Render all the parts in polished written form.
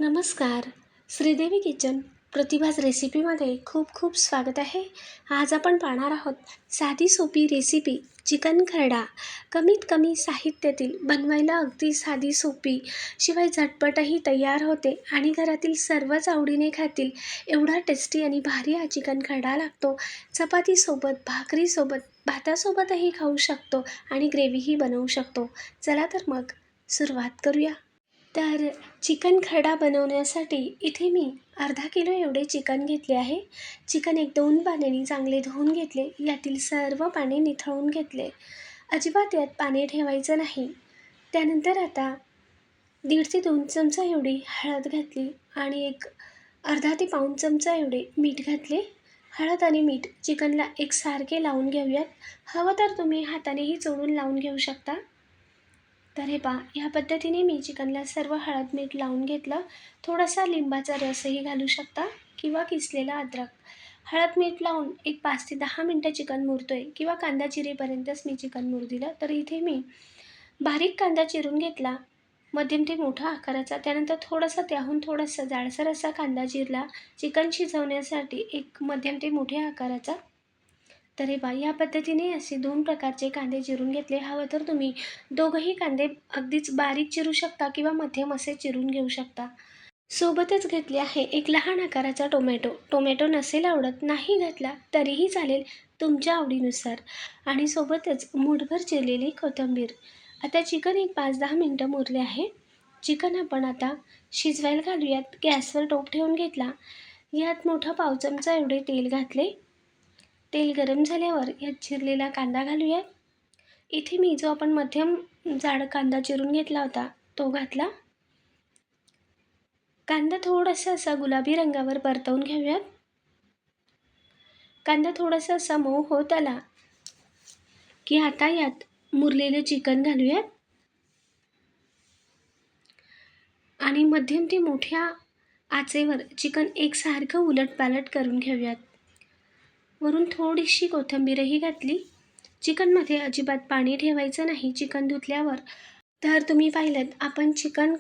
नमस्कार. श्रीदेवी किचन प्रतिभाज रेसिपीमध्ये खूप खूप स्वागत आहे. आज आपण पाहणार आहोत साधी सोपी रेसिपी चिकन खरडा. कमीत कमी साहित्यातील बनवायला अगदी साधी सोपी, शिवाय झटपटही तयार होते आणि घरातील सर्वच आवडीने खातील एवढा टेस्टी आणि भारी हा चिकन खरडा लागतो. चपातीसोबत, भाकरीसोबत, भातासोबतही खाऊ शकतो आणि ग्रेव्हीही बनवू शकतो. चला तर मग सुरुवात करूया. तर चिकन खरडा बनवण्यासाठी इथे मी अर्धा किलो एवढे चिकन घेतले आहे. चिकन 1-2 पाण्याने चांगले धुवून घेतले. यातील सर्व पाणी निथळून घेतले. अजिबात यात पाणी ठेवायचं नाही. त्यानंतर आता 1.5 ते 2 चमचा एवढी हळद घातली आणि अर्धा ते पाऊण चमचा एवढे मीठ घातले. हळद आणि मीठ चिकनला एकसारखे लावून घेऊयात. हवं तर तुम्ही हातानेही चोळून लावून घेऊ शकता. तर हे पहा, ह्या पद्धतीने मी चिकनला सर्व हळद मीठ लावून घेतलं. थोडासा लिंबाचा रसही घालू शकता किंवा किसलेला अद्रक. हळद मीठ लावून 5 ते 10 मिनटं चिकन मुरतोय किंवा कांदा चिरेपर्यंतच मी चिकन मुरू दिलं. तर इथे मी बारीक कांदा चिरून घेतला, मध्यम ते मोठा आकाराचा. त्यानंतर त्याहून थोडासा जाडसर असा कांदा चिरला चिकन शिजवण्यासाठी, मध्यम ते मोठ्या आकाराचा. तर हे पहा, या पद्धतीने असे 2 प्रकारचे कांदे चिरून घेतले. हवं तर तुम्ही दोघंही कांदे अगदीच बारीक चिरू शकता किंवा मध्यम असे चिरून घेऊ शकता. सोबतच घेतले आहे लहान आकाराचा टोमॅटो नसेल आवडत, नाही घातला तरीही चालेल, तुमच्या आवडीनुसार. आणि सोबतच मूठभर चिरलेली कोथिंबीर. आता चिकन 5-10 मिनटं मुरले आहे. चिकन आपण आता शिजवायला घालूयात. गॅसवर टोप ठेवून घेतला. यात मोठा पाव चमचा एवढे तेल घातले. तेल गरम झाल्यावर यात चिरलेला कांदा घालूयात. इथे मी जो आपण मध्यम जाड कांदा चिरून घेतला होता तो घातला. कांदा थोडासा असा गुलाबी रंगावर परतवून घेऊयात. कांदा थोडासा असा मऊ होत आला की आता यात मुरलेले चिकन घालूयात आणि मध्यम ते मोठ्या आचेवर चिकन एकसारखं उलटपालट करून घेऊयात. वरून थोडीशी कोथिंबीरही घातली. चिकनमध्ये अजिबात पाणी ठेवायचं नाही. चिकन धुतल्यावर तर तुम्ही पाहिलं, आपण चिकन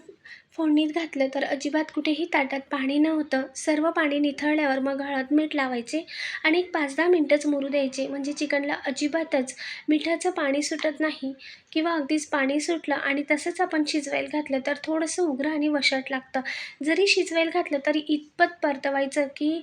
फोडणीत घातलं तर अजिबात कुठेही ताटात पाणी नव्हतं. सर्व पाणी निथळल्यावर मग हळद मीठ लावायचे आणि 5-10 मिनटंच मुरू द्यायचे. म्हणजे चिकनला अजिबातच मिठाचं पाणी सुटत नाही किंवा अगदीच पाणी सुटलं आणि तसंच आपण शिजवायला घातलं तर थोडंसं उग्र आणि वशट लागतं. जरी शिजवायला घातलं तरी इतपत परतवायचं की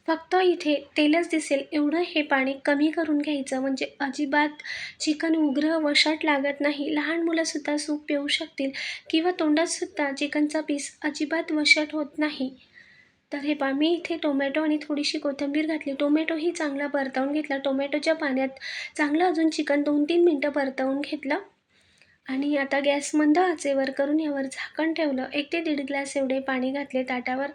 फक्त इथे तेलच दिसेल एवढं हे पाणी कमी करून घ्यायचं. म्हणजे अजिबात चिकन उग्र वशट लागत नाही. लहान मुलंसुद्धा सूप पिऊ शकतील किंवा तोंडातसुद्धा चिकनचा पीस अजिबात वशट होत नाही. तर हे पहा, मी इथे टोमॅटो आणि थोडीशी कोथिंबीर घातली. टोमॅटोही चांगला परतवून घेतला. टोमॅटोच्या पाण्यात चांगलं अजून चिकन 2-3 मिनटं परतवून घेतलं आणि आता गॅस मंद आचेवर करून यावर झाकण ठेवलं. 1 ते 1.5 ग्लास एवढे पाणी घातले ताटावर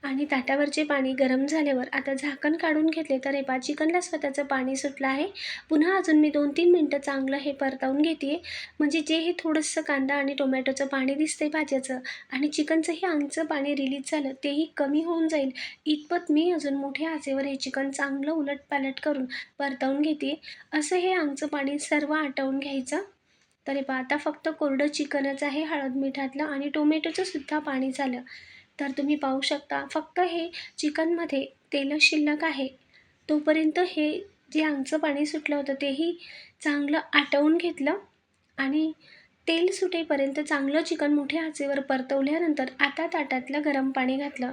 आणि ताटावरचे पाणी गरम झाल्यावर आता झाकण काढून घेतले. तर हे पहा, चिकनला स्वतःचं पाणी सुटलं आहे. पुन्हा अजून मी 2-3 मिनटं चांगलं हे परतवून घेते. म्हणजे जे हे थोडंसं कांदा आणि टोमॅटोचं पाणी दिसतंय भाज्याचं आणि चिकनचंही अंगचं पाणी रिलीज झालं तेही कमी होऊन जाईल इतपत मी अजून मोठ्या आचेवर हे चिकन चांगलं उलटपालट करून परतवून घेते. असं हे अंगचं पाणी सर्व आटवून घ्यायचं. तर हे पहा, आता फक्त कोरडं चिकनच आहे हळद मिठातलं आणि टोमॅटोचं सुद्धा पाणी झालं. तर तुम्ही पाहू शकता, फक्त हे चिकनमध्ये तेल शिल्लक आहे. तोपर्यंत हे जे अंगचं पाणी सुटलं होतं तेही चांगलं आटवून घेतलं आणि तेल सुटेपर्यंत चांगलं चिकन मोठ्या आचेवर परतवल्यानंतर आता ताटातलं गरम पाणी घातलं.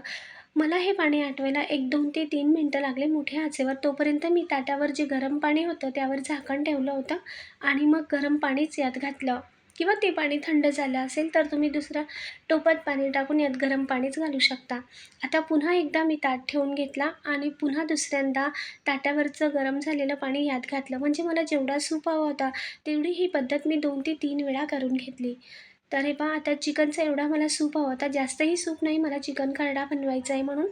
मला हे पाणी आटवायला 1-2 ते 3 मिनटं लागले मोठ्या आचेवर. तोपर्यंत मी ताटावर जे गरम पाणी होतं त्यावर झाकण ठेवलं होतं आणि मग गरम पाणीच यात घातलं किंवा ते पाणी थंड झालं असेल तर तुम्ही दुसऱ्या टोपात पाणी टाकून यात गरम पाणीच घालू शकता. आता पुन्हा एकदा मी ताट ठेवून घेतला आणि पुन्हा दुसऱ्यांदा ताटावरचं गरम झालेलं पाणी यात घातलं. म्हणजे मला जेवढा सूप हवा होता तेवढी ही पद्धत मी 2 ते 3 वेळा करून घेतली. तर हे पहा, आता चिकनचा एवढा मला सूप हवा होता. जास्तही सूप नाही, मला चिकन खरडा बनवायचा आहे म्हणून.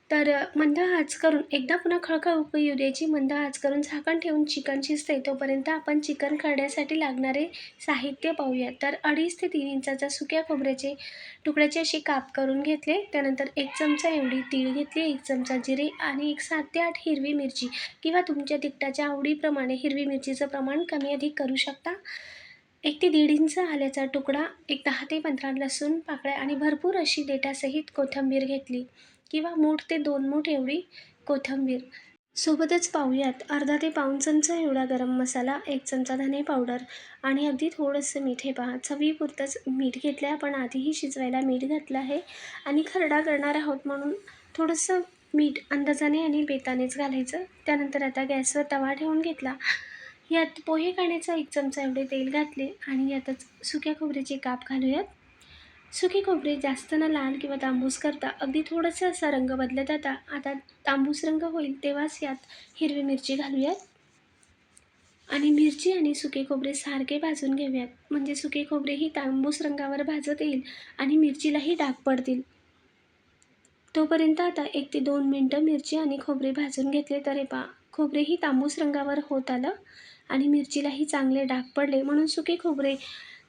तर मंद आच करून एकदा पुन्हा खळखळ उकळी येऊ द्यायची. मंद आच करून झाकण ठेवून चिकन शिजते तोपर्यंत आपण चिकन खरड्यासाठी लागणारे साहित्य पाहूया. तर 2.5 ते 3 इंचाचा सुक्या खोबऱ्याचे तुकड्याचे असे काप करून घेतले. त्यानंतर 1 चमचा एवढी तीळ घेतली, 1 चमचा जिरे आणि 7 ते 8 हिरवी मिरची किंवा तुमच्या तिखटाच्या आवडीप्रमाणे हिरवी मिरचीचं प्रमाण कमी अधिक करू शकता. 1 ते 1.5 इंच आल्याचा तुकडा, एक 10 ते 15 लसूण पाकळ्या आणि भरपूर अशी देठासहित कोथिंबीर घेतली किंवा मूठ ते 2 मूठ एवढी कोथिंबीर. सोबतच पाहूयात अर्धा ते पाऊण चमचा एवढा गरम मसाला, 1 चमचा धने पावडर आणि अगदी थोडंसं मीठ. हे पहा, चवीपुरतंच मीठ घेतलं आहे. आपण आधीही शिजवायला मीठ घातलं आहे आणि खरडा करणार आहोत म्हणून थोडंसं मीठ अंदाजाने आणि बेतानेच घालायचं. त्यानंतर आता गॅसवर तवा ठेवून घेतला. यात पोहे खाण्याचा 1 चमचा एवढे तेल घातले आणि यातच सुक्या खोबऱ्याचे काप घालूयात. सुके खोबरे जास्त न लाल किंवा तांबूस करता अगदी थोडंसं असा रंग बदलत आता तांबूस रंग होईल तेव्हाच यात हिरवी मिरची घालूयात आणि मिरची आणि सुके खोबरे सारखे भाजून घेऊयात. म्हणजे सुके खोबरेही तांबूस रंगावर भाजत येईल आणि मिरचीलाही डाग पडतील. तोपर्यंत आता 1 ते 2 मिनटं मिरची आणि खोबरे भाजून घेतले तर हे पहा, खोबरेही तांबूस रंगावर होत आलं आणि मिरचीलाही चांगले डाग पडले. म्हणून सुके खोबरे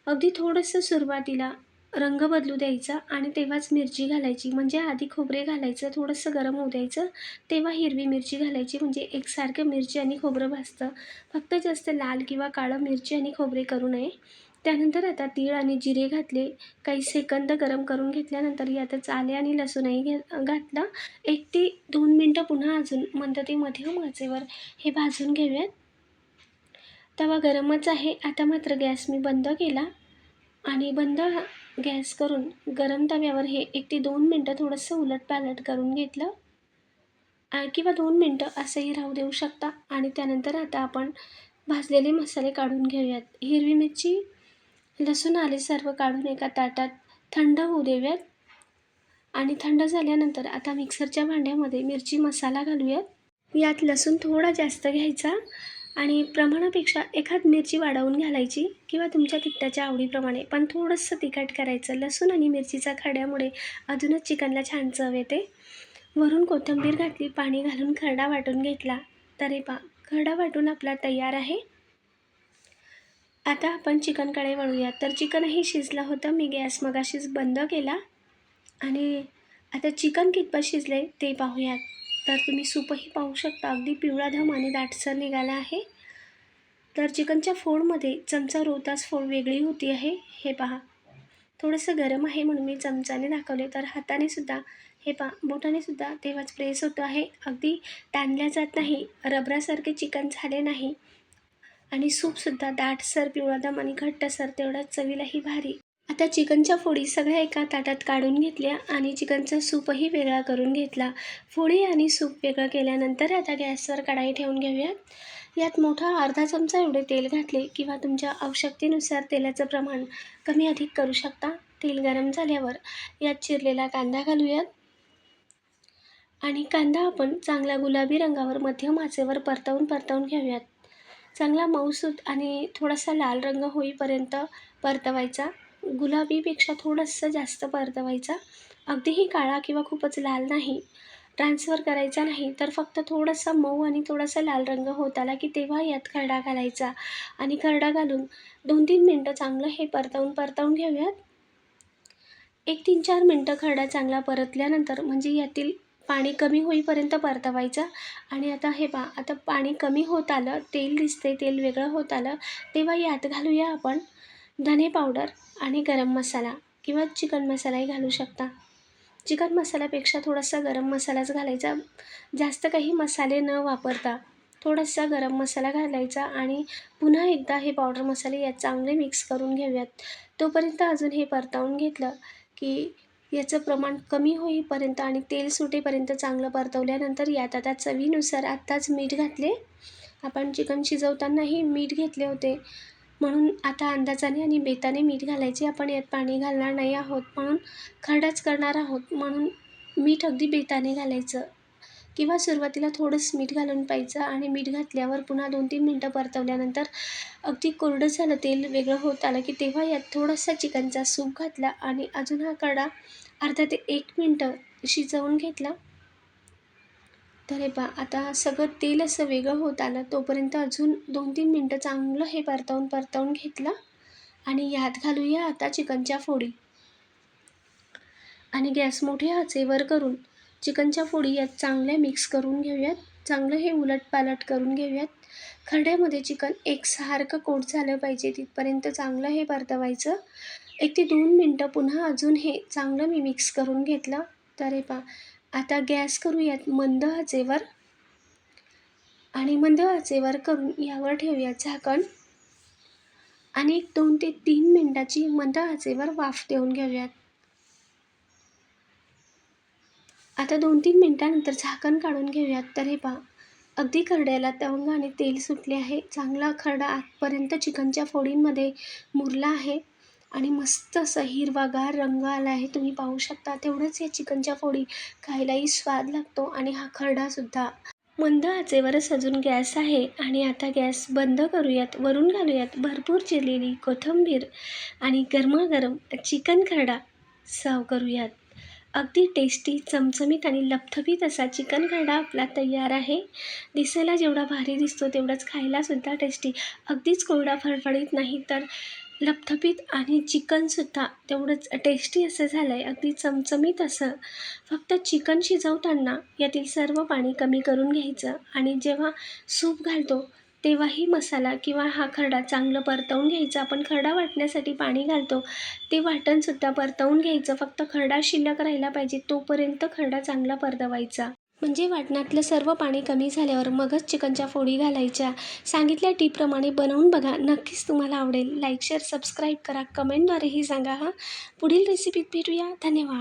अगदी थोडंसं सुरुवातीला रंग बदलू द्यायचा आणि तेव्हाच मिरची घालायची. म्हणजे आधी खोबरे घालायचं, थोडंसं गरम होऊ द्यायचं, तेव्हा हिरवी मिरची घालायची. म्हणजे एकसारखं मिरची आणि खोबरं भाजतं. फक्त जास्त लाल किंवा काळं मिरची आणि खोबरे करू नये. त्यानंतर आता तीळ आणि जिरे घातले. काही सेकंद गरम करून घेतल्यानंतर यातच आले आणि लसूणही घातलं. 1 ते 2 मिनटं पुन्हा अजून मंद ते मध्यम आचेवर हे भाजून घेऊयात. तवा गरमच आहे. आता मात्र गॅस मी बंद केला आणि बंद गॅस करून गरम तव्यावर हे 1 ते 2 मिनटं थोडंसं उलटपालट करून घेतलं किंवा 2 मिनटं असंही राहू देऊ शकता. आणि त्यानंतर आता आपण भाजलेले मसाले काढून घेऊयात. हिरवी मिरची, लसूण आले सर्व काढून एका ताटात थंड होऊ देऊयात आणि थंड झाल्यानंतर आता मिक्सरच्या भांड्यामध्ये मिरची मसाला घालूयात. यात लसूण थोडा जास्त घ्यायचा आणि प्रमाणापेक्षा एखाद मिरची वाढवून घालायची किंवा तुमच्या तिखटाच्या आवडीप्रमाणे, पण थोडंसं तिखट करायचं. लसूण आणि मिरचीचा खरड्यामुळे अजूनच चिकनला छान चव येते. वरून कोथिंबीर घातली, पाणी घालून खरडा वाटून घेतला. तर हे पहा, खरडा वाटून आपला तयार आहे. आता आपण चिकनकडे वळूया. तर चिकनही शिजलं होतं. मी गॅस मगाशीच बंद केला आणि आता चिकन कितपत शिजले ते पाहूयात. तर तुम्ही सूपही पाहू शकता, अगदी पिवळा धम आणि दाटसर निघाला आहे. तर चिकनच्या फोडमध्ये चमचा रोतास फोड वेगळी होती आहे. हे पहा, थोडंसं गरम आहे म्हणून मी चमचाने दाखवले. तर हाताने सुद्धा हे पहा, बोटाने सुद्धा तेव्हाच प्रेस होतं आहे. अगदी ताणल्या जात नाही, रबरासारखे चिकन झाले नाही आणि सूपसुद्धा दाटसर, पिवळादम आणि घट्टसर, तेवढ्याच चवीलाही भारी. आता चिकनच्या फोडी सगळ्या एका ताटात काढून घेतल्या आणि चिकनचा सूपही वेगळा करून घेतला. फोडी आणि सूप वेगळं केल्यानंतर आता गॅसवर कढाई ठेवून घेऊयात. यात मोठा अर्धा चमचा एवढे तेल घातले किंवा तुमच्या आवश्यकतेनुसार तेलाचं प्रमाण कमी अधिक करू शकता. तेल गरम झाल्यावर यात चिरलेला कांदा घालूयात आणि कांदा आपण चांगला गुलाबी रंगावर मध्यम आचेवर परतवून घेऊयात. चांगला मऊसूत आणि थोडासा लाल रंग होईपर्यंत परतवायचा. गुलाबीपेक्षा थोडंसं जास्त परतवायचा. अगदीही काळा किंवा खूपच लाल नाही, ट्रान्सफर करायचा नाही. तर फक्त थोडासा मऊ आणि थोडासा लाल रंग होत आला की तेव्हा यात खरडा घालायचा आणि खरडा घालून 2-3 मिनटं चांगलं हे परतवून घेऊयात. 1-3-4 मिनटं खरडा चांगला परतल्यानंतर म्हणजे यातील पाणी कमी होईपर्यंत परतवायचा. आणि आता हे पहा, आता पाणी कमी होत आलं, तेल दिसते, तेल वेगळं होत आलं, तेव्हा यात घालूया आपण धने पावडर आणि गरम मसाला किंवा चिकन मसालाही घालू शकता. चिकन मसाल्यापेक्षा थोडासा गरम मसालाच घालायचा. जास्त काही मसाले न वापरता थोडासा गरम मसाला घालायचा आणि पुन्हा एकदा हे पावडर मसाले यात चांगले मिक्स करून घेऊयात. तोपर्यंत अजून हे परतवून घेतलं की याचं प्रमाण कमी होईपर्यंत आणि तेल सुटेपर्यंत चांगलं परतवल्यानंतर यात आता चवीनुसार आत्ताच मीठ घातले. आपण चिकन शिजवतानाही मीठ घेतले होते, म्हणून आता अंदाजाने आणि बेताने मीठ घालायचे. आपण यात पाणी घालणार नाही आहोत, म्हणून खरडाच करणार आहोत, म्हणून मीठ अगदी बेताने घालायचं किंवा सुरुवातीला थोडंसं मीठ घालून पाहायचं आणि मीठ घातल्यावर पुन्हा 2-3 मिनटं परतवल्यानंतर अगदी कोरडं झालं, तेल वेगळं होत आलं की तेव्हा यात थोडासा चिकनचा सूप घातला आणि अजून हा खरडा अर्धा ते 1 मिनटं शिजवून घेतला. तर हे पहा, आता सगळं तेल असं वेगळं होत आलं, तोपर्यंत अजून 2-3 मिनटं चांगलं हे परतवून घेतलं आणि यात घालूया आता चिकनच्या फोडी आणि गॅस मोठ्या आचेवर करून चिकनच्या फोडी यात चांगल्या मिक्स करून घेऊयात. चांगलं हे उलटपालट करून घेऊयात. खरड्यामध्ये चिकन एकसारखं कोट झालं पाहिजे तिथपर्यंत चांगलं हे परतवायचं. 1 ते 2 मिनटं पुन्हा अजून हे चांगलं मी मिक्स करून घेतलं. तर हे पहा, आता गॅस करूयात मंद आचेवर आणि मंद आचेवर करून यावर ठेवूयात झाकण आणि 2 ते 3 मिनिटाची मंद आचेवर वाफ देऊन घेऊयात. आता 2-3 मिनिटानंतर झाकण काढून घेऊयात. तर हे पहा, अगदी खरड्याला तवंग आणि तेल सुटले आहे. चांगला खरडा आतपर्यंत चिकनच्या फोडींमध्ये मुरला आहे आणि मस्त असं हिरवागार रंग आला आहे. तुम्ही पाहू शकता. तेवढंच या चिकनच्या फोडी खायलाही स्वाद लागतो आणि हा खरडासुद्धा. मंद आचेवरच अजून गॅस आहे आणि आता गॅस बंद करूयात. वरून घालूयात भरपूर चिरलेली कोथिंबीर आणि गरमागरम चिकन खरडा सर्व्ह करूयात. अगदी टेस्टी, चमचमीत आणि लपथपीत असा चिकन खरडा आपला तयार आहे. दिसायला जेवढा भारी दिसतो तेवढाच खायलासुद्धा टेस्टी. अगदीच कोरडा फडफडीत नाही तर लपथपीत आणि चिकनसुद्धा तेवढंच टेस्टी असं झालं आहे. अगदी चमचमीत असं. फक्त चिकन शिजवताना यातील सर्व पाणी कमी करून घ्यायचं आणि जेव्हा सूप घालतो तेव्हाही मसाला किंवा हा खरडा चांगलं परतवून घ्यायचा. आपण खरडा वाटण्यासाठी पाणी घालतो ते वाटणसुद्धा परतवून घ्यायचं. फक्त खरडा शिल्लक राहिला पाहिजे तोपर्यंत खरडा चांगला परतवायचा. म्हणजे वाटणातलं सर्व पाणी कमी झाल्यावर मगच चिकनच्या फोडी घालायच्या. सांगितल्या टीपप्रमाणे बनवून बघा. नक्कीच तुम्हाला आवडेल. लाईक, शेअर, सबस्क्राईब करा. कमेंटद्वारेही सांगा. पुढील रेसिपीत भेटूया. धन्यवाद.